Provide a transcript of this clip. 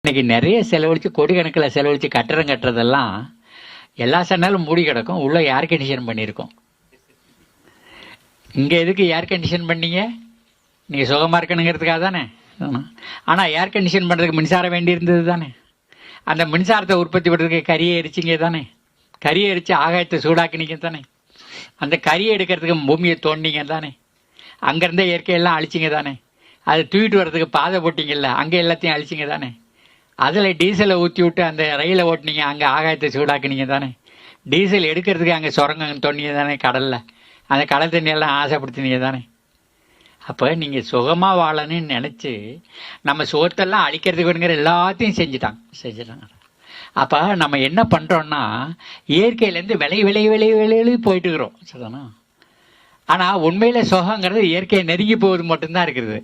இன்னைக்கு நிறைய செலவழித்து கோடிக்கணக்கில் செலவழித்து கட்டடம் கட்டுறதெல்லாம் எல்லா சன்னாலும் மூடி கிடக்கும், உள்ள ஏர் கண்டிஷன் பண்ணியிருக்கோம். இங்கே எதுக்கு ஏர் கண்டிஷன் பண்ணீங்க? நீங்கள் சுகமாக இருக்கணுங்கிறதுக்காக தானே. ஆனால் ஏர் கண்டிஷன் பண்ணுறதுக்கு மின்சாரம் வேண்டியிருந்தது தானே. அந்த மின்சாரத்தை உற்பத்தி பண்ணுறதுக்கு கரியை எரிச்சிங்க தானே. கரியை எரித்து ஆகாயத்தை சூடாக்குனீங்க தானே. அந்த கரியை எடுக்கிறதுக்கு பூமியை தோண்டிங்க தானே. அங்கேருந்தே இயற்கையெல்லாம் அழிச்சிங்க தானே. அதை தூக்கிட்டு வர்றதுக்கு பாதை போட்டிங்கல்ல, அங்கே எல்லாத்தையும் அழிச்சிங்க தானே. அதில் டீசலை ஊற்றி விட்டு அந்த ரயிலை ஓட்டினீங்க, அங்கே ஆகாயத்தை சூடாக்குனீங்க தானே. டீசல் எடுக்கிறதுக்கு அங்கே சுரங்கம் தோண்டிங்க தானே கடலில். அந்த கடல் தண்ணியெல்லாம் ஆசைப்படுத்தினீங்க தானே. அப்போ நீங்கள் சுகமாக வாழணும்னு நினச்சி நம்ம சோத்தெல்லாம் அழிக்கிறதுக்குங்கிற எல்லாத்தையும் செஞ்சுட்டாங்க. அப்போ நம்ம என்ன பண்ணுறோன்னா இயற்கையிலேருந்து விலை போயிட்டுக்கிறோம். சரிதானா? ஆனால் உண்மையில் சுகங்கிறது இயற்கையை நெருங்கி போவது மட்டும்தான் இருக்குது.